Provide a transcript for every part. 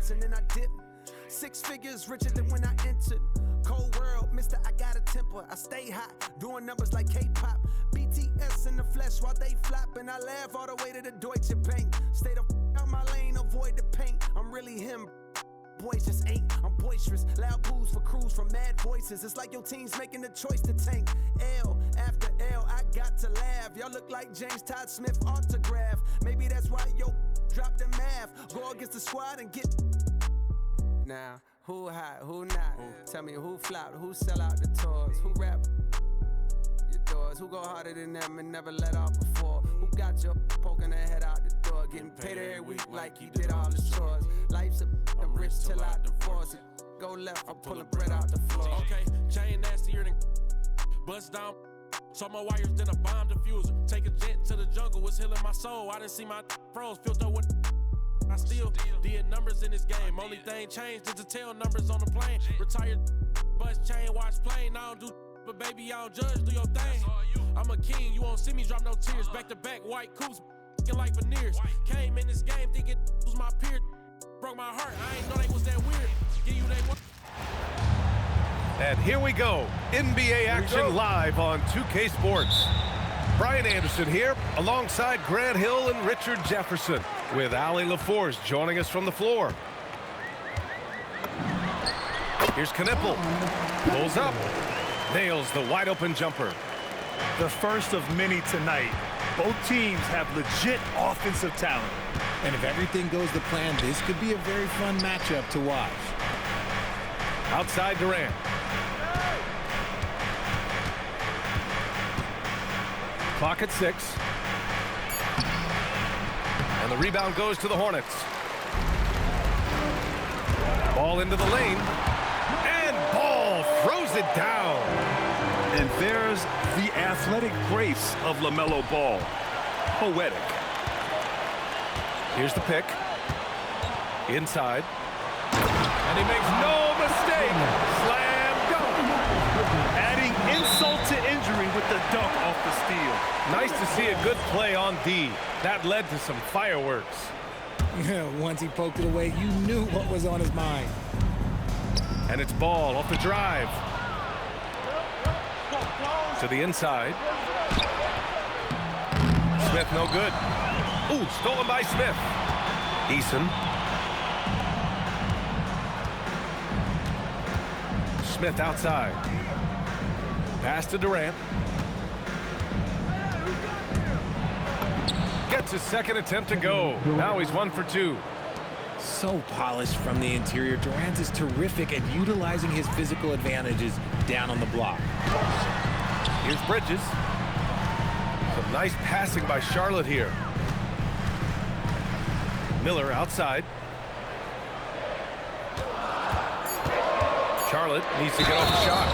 bounce and then I dip. 6 figures richer than when I entered. Cold world, mister, I got a temper. I stay hot, doing numbers like K-pop. BTS in the flesh while they flop, and I laugh all the way to the Deutsche Bank. Stay the out my lane, avoid the paint. I'm really him. Boys just ain't. I'm boisterous. Loud boos for crews from mad voices. It's like your team's making the choice to tank. L after L, I got to laugh. Y'all look like James Todd Smith autograph. Maybe that's why yo dropped the math. Go against the squad and get. Now, who hot, who not? Tell me who flopped, who sell out the tours, who rap your doors, who go harder than them and never let off before, who got your poking their head out the door, getting paid every week like he did all the chores. Life's I'm rich till I divorce it. Go left, I'm pulling bread out the floor. Okay, chain nastier than bust down. Saw my wires, then a bomb diffuser. Take a jet to the jungle, was healing my soul. I didn't see my froze, filled up with. I still did numbers in this game. Only thing changed is the tail numbers on the plane. Retired, bus chain, watch plane. I don't do, but baby, I don't judge, do your thing. I'm a king, you won't see me drop no tears. Back to back, white coops, like veneers. Came in this game thinking was my peer. Broke my heart, I ain't know they was that weird. Give you that one. And here we go. NBA action live on 2K Sports. Brian Anderson here, alongside Grant Hill and Richard Jefferson, with Allie LaForce joining us from the floor. Here's Knippel. Pulls up. Nails the wide-open jumper. The first of many tonight. Both teams have legit offensive talent. And if everything goes to plan, this could be a very fun matchup to watch. Outside Durant. Clock at 6. And the rebound goes to the Hornets. Ball into the lane. And Ball throws it down. And there's the athletic grace of LaMelo Ball. Poetic. Here's the pick. Inside. And he makes no mistake. Slam dunk. Adding insult to injury with the dunk off the steal. Nice to see a good play on D. That led to some fireworks. Once he poked it away, you knew what was on his mind. And it's Ball off the drive. To the inside. Smith no good. Ooh, stolen by Smith. Eason. Smith outside. Pass to Durant. Gets his second attempt to go. Now he's 1 for 2. So polished from the interior. Durant is terrific at utilizing his physical advantages down on the block. Here's Bridges. Some nice passing by Charlotte here. Miller outside. Charlotte needs to get off the shot.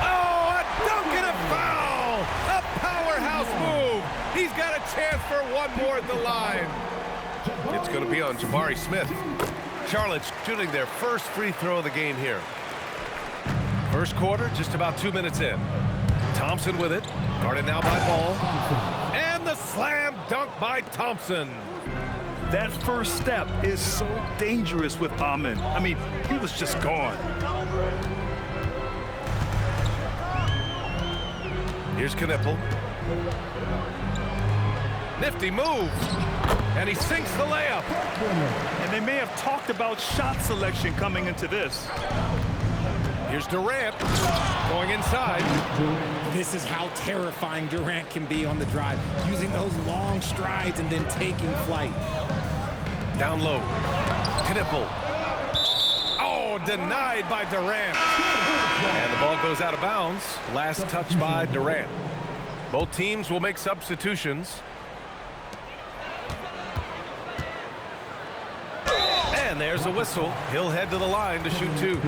Oh, a dunk and a foul! A powerhouse move! He's got a chance for one more at the line. It's going to be on Jabari Smith. Charlotte's shooting their first free throw of the game here. First quarter, just about 2 minutes in. Thompson with it. Guarded now by Ball. And the slam dunk by Thompson. That first step is so dangerous with Amen. I mean, he was just gone. Here's Knippel. Nifty move. And he sinks the layup. And they may have talked about shot selection coming into this. Here's Durant going inside. This is how terrifying Durant can be on the drive, using those long strides and then taking flight. Down low. Knippel. Oh, denied by Durant. And the ball goes out of bounds. Last touch by Durant. Both teams will make substitutions. And there's a whistle. He'll head to the line to shoot 2.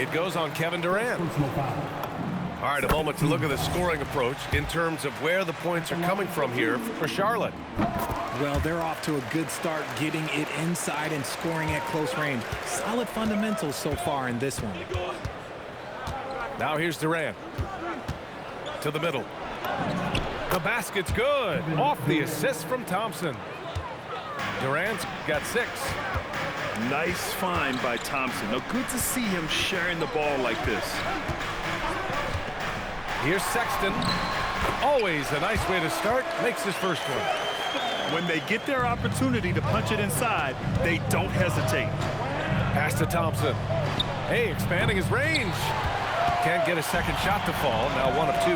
It goes on Kevin Durant. All right, a moment to look at the scoring approach in terms of where the points are coming from here for Charlotte. Well, they're off to a good start getting it inside and scoring at close range. Solid fundamentals so far in this one. Now here's Durant. To the middle. The basket's good. Off the assist from Thompson. Durant's got 6. Nice find by Thompson. Now, good to see him sharing the ball like this. Here's Sexton. Always a nice way to start. Makes his first one. When they get their opportunity to punch it inside, they don't hesitate. Pass to Thompson. Hey, expanding his range. Can't get a second shot to fall. Now 1 of 2.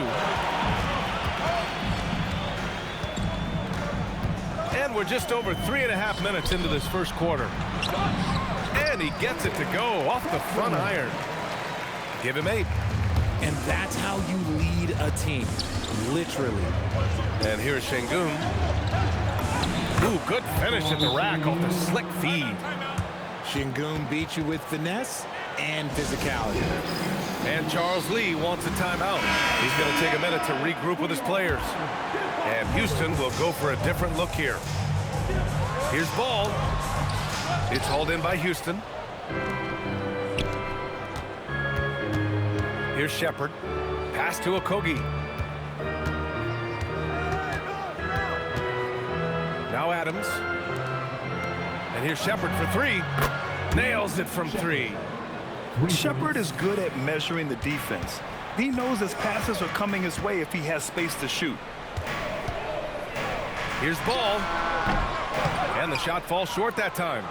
And we're just over 3.5 minutes into this first quarter. And he gets it to go off the front iron. Give him 8. And that's how you lead a team, literally. And here's Şengün. Ooh, good finish at the rack off the slick feed. Şengün beat you with finesse and physicality. And Charles Lee wants a timeout. He's going to take a minute to regroup with his players. And Houston will go for a different look here. Here's ball. It's hauled in by Houston. Here's Shepherd. Pass to Okogie. Now Adams. And here's Shepherd for 3. Nails it from 3. Shepherd is good at measuring the defense. He knows his passes are coming his way if he has space to shoot. Here's ball. And the shot falls short that time.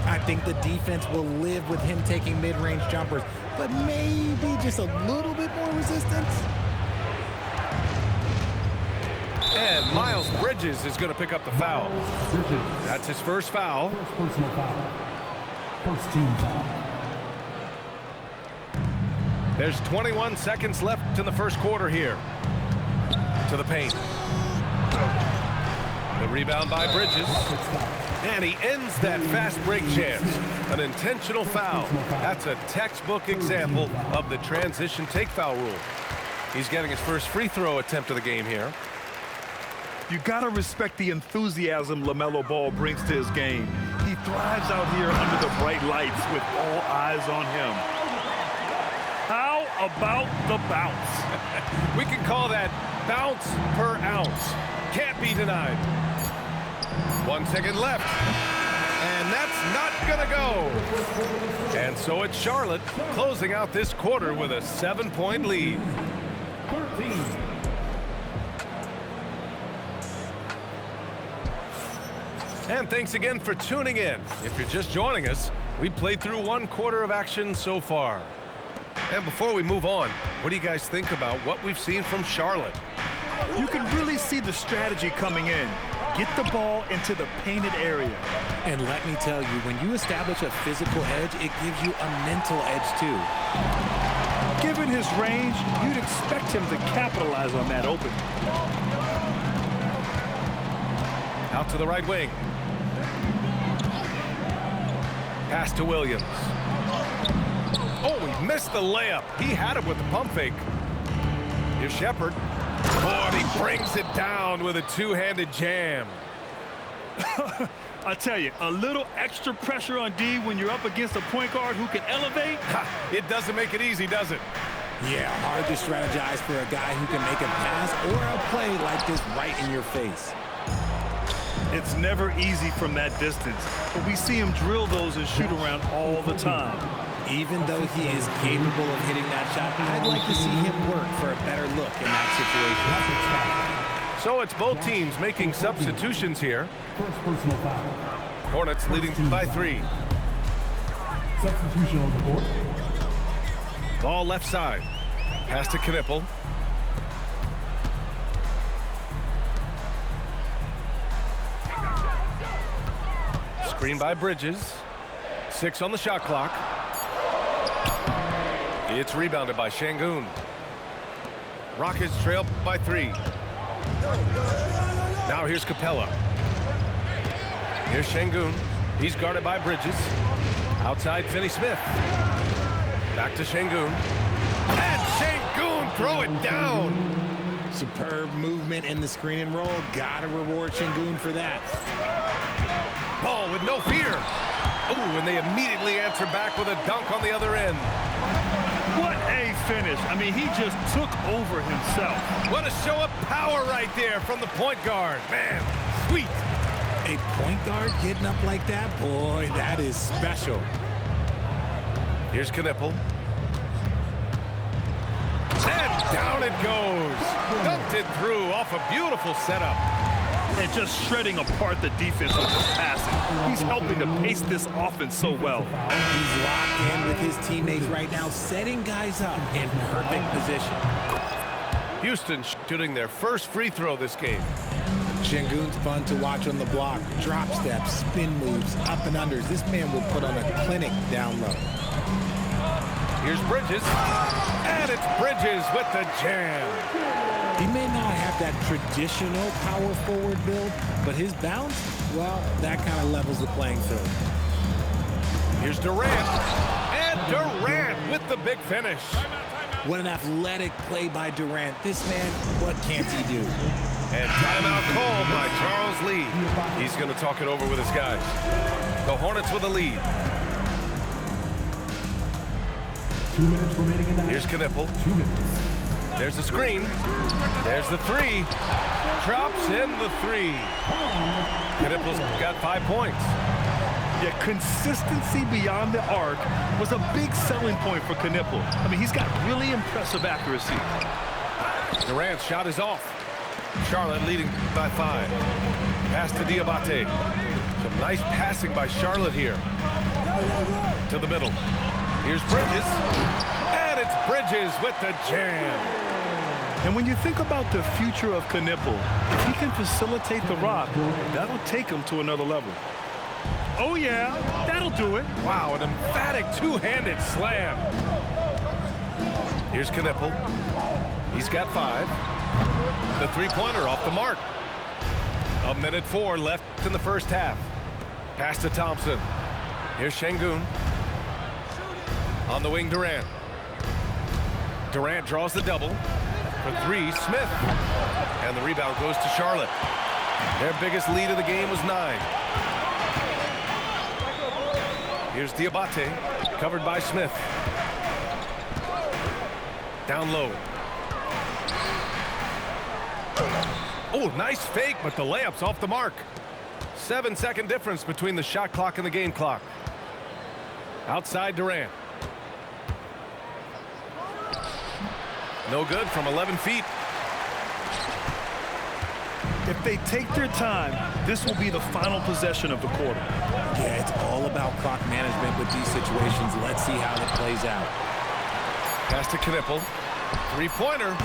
I think the defense will live with him taking mid-range jumpers, but maybe just a little bit more resistance. And Miles Bridges is going to pick up the foul. That's his first foul. Personal foul. First team foul. There's 21 seconds left in the first quarter here. To the paint. The rebound by Bridges. And he ends that fast break chance. An intentional foul. That's a textbook example of the transition take foul rule. He's getting his first free throw attempt of the game here. You gotta respect the enthusiasm LaMelo Ball brings to his game. He thrives out here under the bright lights with all eyes on him. How about the bounce? We can call that bounce per ounce. Can't be denied. 1 second left. And that's not gonna go. And so it's Charlotte closing out this quarter with a 7-point lead. 13. And thanks again for tuning in. If you're just joining us, we played through 1 quarter of action so far. And before we move on, what do you guys think about what we've seen from Charlotte? You can really see the strategy coming in. Get the ball into the painted area. And let me tell you, when you establish a physical edge, it gives you a mental edge too. Given his range, you'd expect him to capitalize on that opening. Out to the right wing. Pass to Williams. Oh, he missed the layup. He had it with the pump fake. Here's Shepherd. Oh, and he brings it down with a two-handed jam. I tell you, a little extra pressure on D when you're up against a point guard who can elevate. It doesn't make it easy, does it? Yeah, hard to strategize for a guy who can make a pass or a play like this right in your face. It's never easy from that distance, but we see him drill those and shoot around all the time. Even though he is capable of hitting that shot, I'd like to see him work for a better look in that situation. So it's both teams making substitutions here. First personal foul. Hornets leading by 3. Substitution on the board. Ball left side. Pass to Knipple. Screen by Bridges. 6 on the shot clock. It's rebounded by Şengün. Rockets trail by 3. Now here's Capella. Here's Şengün. He's guarded by Bridges. Outside Finney-Smith. Back to Şengün. And Şengün throw it down. Superb movement in the screen and roll. Gotta reward Şengün for that. Ball with no fear. Ooh, and they immediately answer back with a dunk on the other end. What a finish. I mean, he just took over himself. What a show of power right there from the point guard. Man, sweet. A point guard getting up like that, boy, that is special. Here's Knipple. And down it goes. Dumped it through off a beautiful setup. And just shredding apart the defense with his passing. He's helping to pace this offense so well. He's locked in with his teammates right now, setting guys up in perfect position. Houston shooting their first free throw this game. Şengün's fun to watch on the block. Drop steps, spin moves, up and unders. This man will put on a clinic down low. Here's Bridges. And it's Bridges with the jam. He may not have that traditional power forward build, but his bounce, well, that kind of levels the playing field. Here's Durant. And Durant with the big finish. What an athletic play by Durant. This man, what can't he do? And timeout called by Charles Lee. He's going to talk it over with his guys. The Hornets with a lead. 2 minutes remaining in the half. Here's Knipple. 2 minutes. There's the screen. There's the three. Drops in the three. Knipple's got 5 points. Yeah, consistency beyond the arc was a big selling point for Knipple. I mean, he's got really impressive accuracy. Durant's shot is off. Charlotte leading by 5. Pass to Diabate. Some nice passing by Charlotte here. To the middle. Here's Bridges. And it's Bridges with the jam. And when you think about the future of Knipple, if he can facilitate the rock, that'll take him to another level. Oh, yeah, that'll do it. Wow, an emphatic two-handed slam. Here's Knipple. He's got 5. The three-pointer off the mark. 1:04 left in the first half. Pass to Thompson. Here's Şengün. On the wing, Durant. Durant draws the double. For 3, Smith. And the rebound goes to Charlotte. Their biggest lead of the game was 9. Here's Diabate, covered by Smith. Down low. Oh, nice fake, but the layup's off the mark. 7-second difference between the shot clock and the game clock. Outside Durant. No good from 11 feet. If they take their time, this will be the final possession of the quarter. Yeah, it's all about clock management with these situations. Let's see how it plays out. Pass to Knipple. Three-pointer.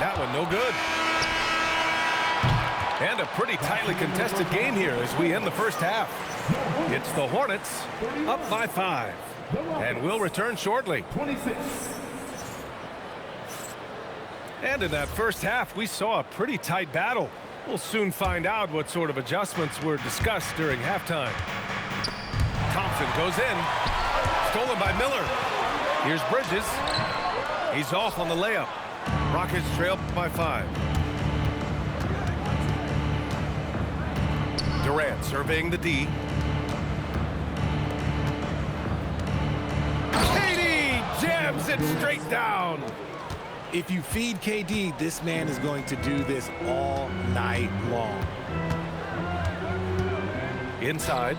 That one no good. And a pretty tightly contested game here as we end the first half. It's the Hornets up by 5. And we'll return shortly. 26. And in that first half, we saw a pretty tight battle. We'll soon find out what sort of adjustments were discussed during halftime. Thompson goes in. Stolen by Miller. Here's Bridges. He's off on the layup. Rockets trail by 5. Durant surveying the D. KD jams it straight down. If you feed KD, this man is going to do this all night long. Inside.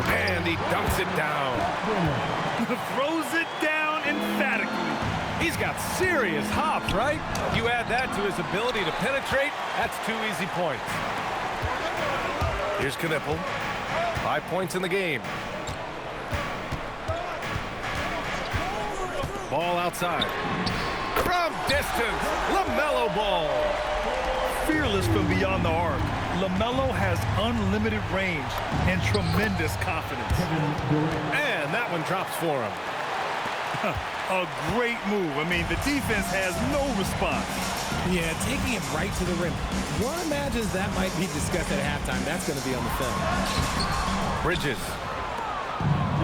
And he dunks it down. Throws it down emphatically. He's got serious hops, right? You add that to his ability to penetrate, that's 2 easy points. Here's Knipple. 5 points in the game. Ball outside. From distance, LaMelo Ball. Fearless from beyond the arc, LaMelo has unlimited range and tremendous confidence. And that one drops for him. A great move. I mean, the defense has no response. Yeah, taking it right to the rim. One imagines that might be discussed at halftime. That's going to be on the film. Bridges.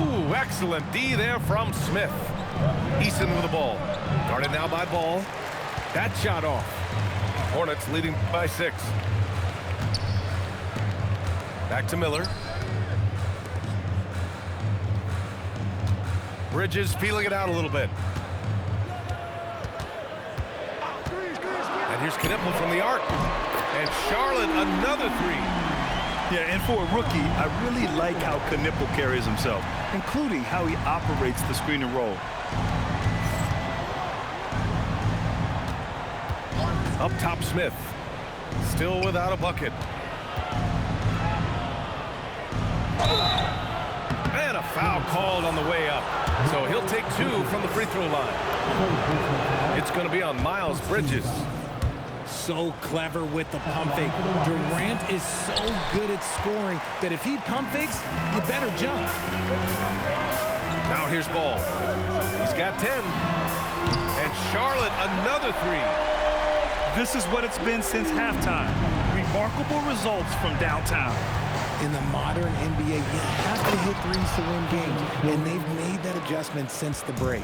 Ooh, excellent D there from Smith. Eason with the ball. Guarded now by Ball. That shot off. Hornets leading by 6. Back to Miller. Bridges feeling it out a little bit. And here's Knipple from the arc. And Charlotte another 3. Yeah, and for a rookie, I really like how Knipple carries himself, including how he operates the screen and roll. Up top, Smith. Still without a bucket. And a foul called on the way up. So he'll take 2 from the free throw line. It's going to be on Miles Bridges. So clever with the pump fake. Durant is so good at scoring that if he pump fakes, you better jump. Now here's Ball. He's got 10. And Charlotte, another 3. This is what it's been since halftime. Remarkable results from downtown. In the modern NBA, you have to hit threes to win games, and they've made that adjustment since the break.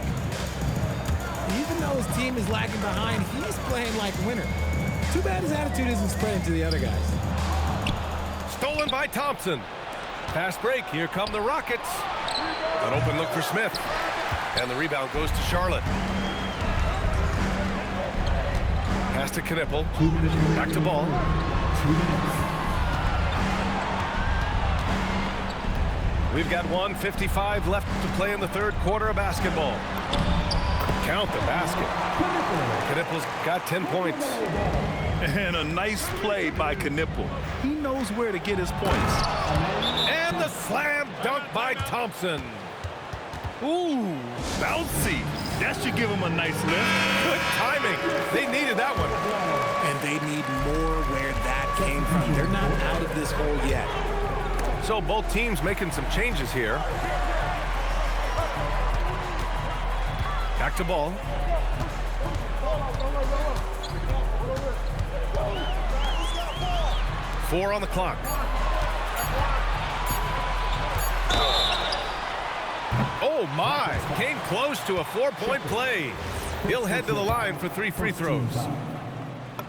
Even though his team is lagging behind, he's playing like a winner. Too bad his attitude isn't spreading to the other guys. Stolen by Thompson. Fast break. Here come the Rockets. An open look for Smith. And the rebound goes to Charlotte. Pass to Knipple. Back to Ball. We've got 1:55 left to play in the third quarter of basketball. Count the basket. Knipple's got 10 points. And a nice play by Knipple. He knows where to get his points. And the slam dunk by Thompson. Ooh, bouncy. That should give him a nice lift. Good timing. They needed that one. And they need more where that came from. They're not out of this hole yet. So both teams making some changes here. Back to Ball. Four on the clock. Oh my, came close to a 4-point play. He'll head to the line for 3 free throws.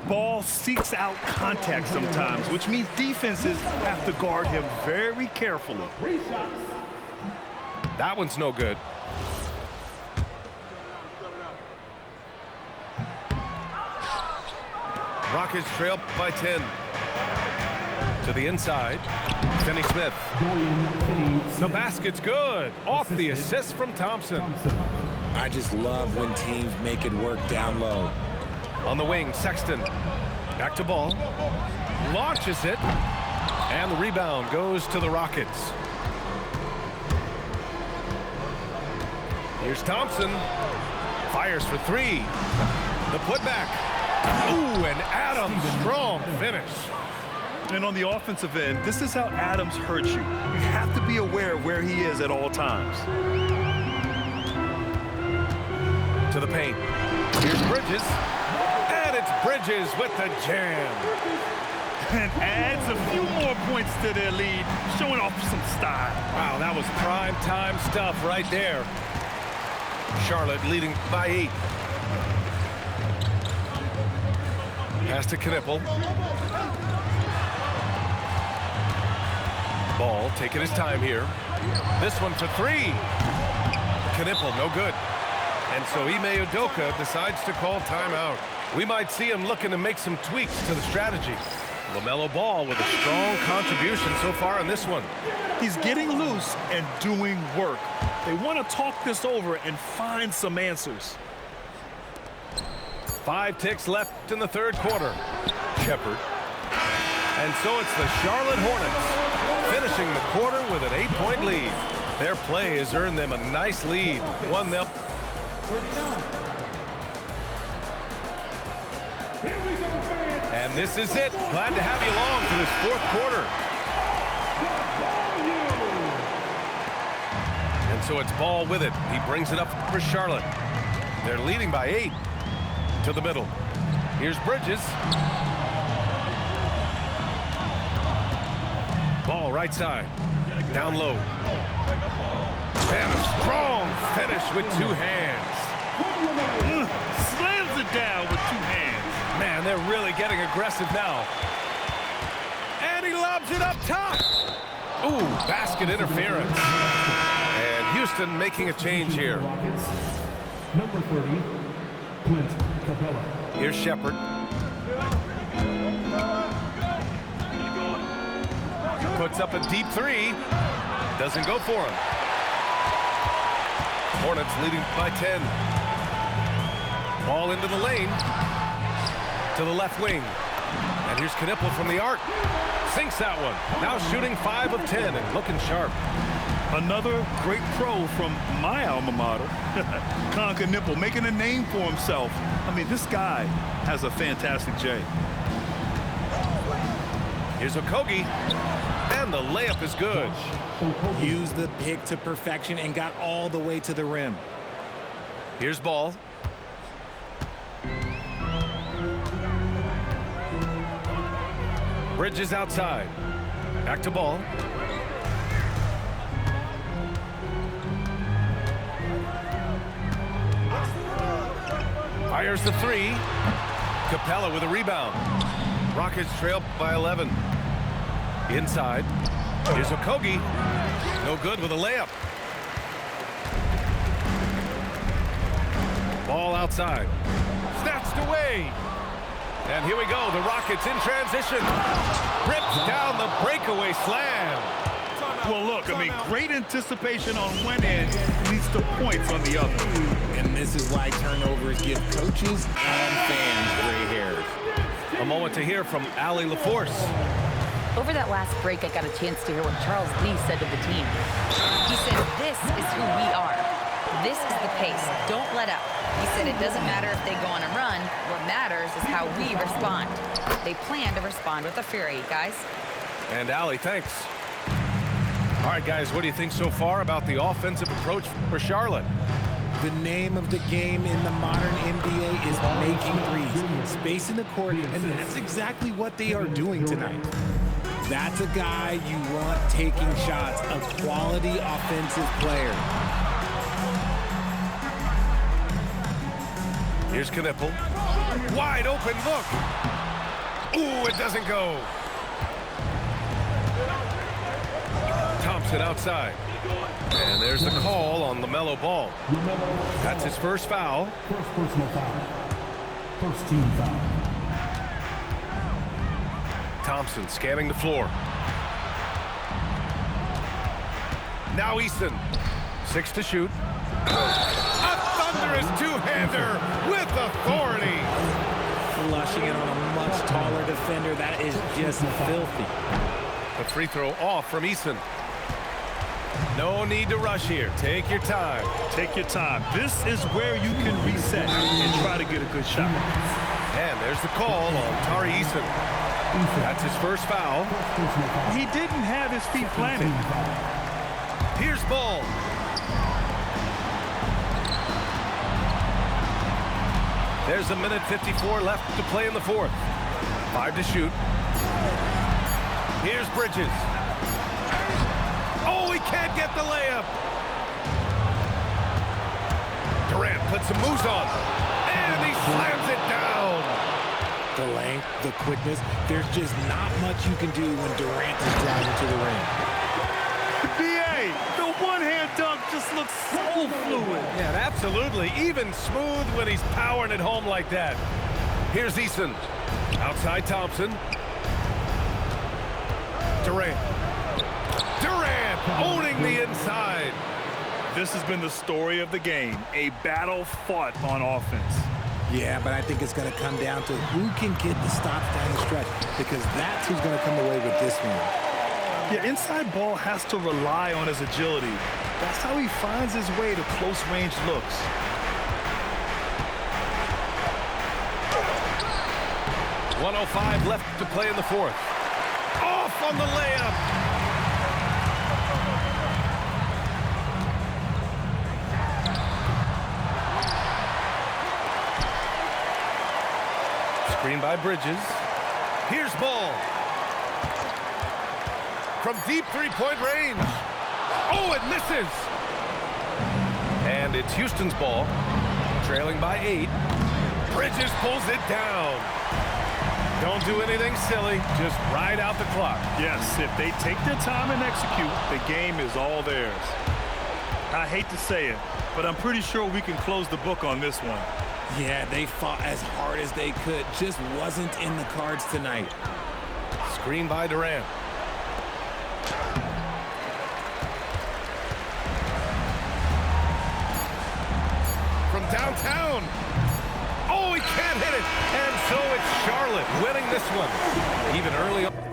Ball seeks out contact sometimes, which means defenses have to guard him very carefully. That one's no good. Rockets trail by 10. To the inside, Finney Smith. The basket's good. Off the assist from Thompson. I just love when teams make it work down low. On the wing, Sexton. Back to Ball. Launches it. And the rebound goes to the Rockets. Here's Thompson. Fires for 3. The putback. Ooh, and Adams, strong finish. And on the offensive end, this is how Adams hurts you. You have to be aware of where he is at all times. To the paint. Here's Bridges. And it's Bridges with the jam. And adds a few more points to their lead, showing off some style. Wow, that was prime time stuff right there. Charlotte leading by 8. Pass to Knipple. Ball taking his time here. This one for 3. Knipple, no good. And so Ime Udoka decides to call timeout. We might see him looking to make some tweaks to the strategy. LaMelo Ball with a strong contribution so far in this one. He's getting loose and doing work. They want to talk this over and find some answers. 5 ticks left in the third quarter. Shepherd. And so it's the Charlotte Hornets finishing the quarter with an 8-point lead. Their play has earned them a nice lead. One they'll... And this is it. Glad to have you along for this fourth quarter. And so it's Ball with it. He brings it up for Charlotte. They're leading by 8. To the middle. Here's Bridges. Ball right side. Down low. And a strong finish with 2 hands. Slams it down with 2 hands. Man, they're really getting aggressive now. And he lobs it up top. Ooh, basket interference. And Houston making a change here. Number 30, Clint Capella. Here's Shepherd. Puts up a deep three. Doesn't go for him. Hornets leading by 10. Ball into the lane. To the left wing. And here's Knipple from the arc. Sinks that one. Now shooting 5 of 10 and looking sharp. Another great pro from my alma mater, Con Knipple, making a name for himself. I mean, this guy has a fantastic J. Here's Okogie, and the layup is good. Used the pick to perfection and got all the way to the rim. Here's Ball. Bridges outside. Back to Ball. Fires the three. Capella with a rebound. Rockets trail by 11. Inside. Here's Okogie. No good with a layup. Ball outside. Snatched away. And here we go. The Rockets in transition. Rips down the breakaway slam. Well, look, I mean, great anticipation on one end leads to points on the other. And this is why turnovers give coaches and fans gray hairs. A moment to hear from Allie LaForce. Over that last break, I got a chance to hear what Charles Lee said to the team. He said, this is who we are. This is the pace. Don't let up. He said it doesn't matter if they go on a run. What matters is how we respond. They plan to respond with a fury, guys. And Allie, thanks. All right, guys, what do you think so far about the offensive approach for Charlotte? The name of the game in the modern NBA is making threes, spacing the court, and that's exactly what they are doing tonight. That's a guy you want taking shots, a quality offensive player. Here's Knipple. Wide open look. Ooh, it doesn't go. Thompson outside. And there's the call on LaMelo Ball. That's his first foul. First personal foul. First team foul. Thompson scanning the floor. Now Easton. 6 to shoot. A thunderous two-hander with authority. Flushing it on a much taller defender. That is just filthy. The free throw off from Easton. No need to rush here. Take your time. Take your time. This is where you can reset and try to get a good shot. And there's the call on Tari Eason. That's his first foul. He didn't have his feet planted. Here's Ball. There's a minute 54 left to play in the fourth. 5 to shoot. Here's Bridges. Oh, he can't get the layup. Durant puts some moves on. And he slams it down. The length, the quickness, there's just not much you can do when Durant is driving to the rim. BA, the one-hand dunk just looks so fluid. Yeah, absolutely. Even smooth when he's powering it home like that. Here's Eason. Outside Thompson. Durant. Durant owning the inside. This has been the story of the game, a battle fought on offense. Yeah, but I think it's going to come down to who can get the stops down the stretch, because that's who's going to come away with this one. Yeah, inside Ball has to rely on his agility. That's how he finds his way to close-range looks. .105 left to play in the fourth. Off on the layup. Screen by Bridges. Here's Ball. From deep three-point range. Oh, it misses. And it's Houston's ball. Trailing by 8. Bridges pulls it down. Don't do anything silly. Just ride out the clock. Yes, if they take their time and execute, the game is all theirs. I hate to say it, but I'm pretty sure we can close the book on this one. Yeah, they fought as hard as they could. Just wasn't in the cards tonight. Screen by Durant. downtown. Oh, he can't hit it. And so it's Charlotte winning this one. Even early on.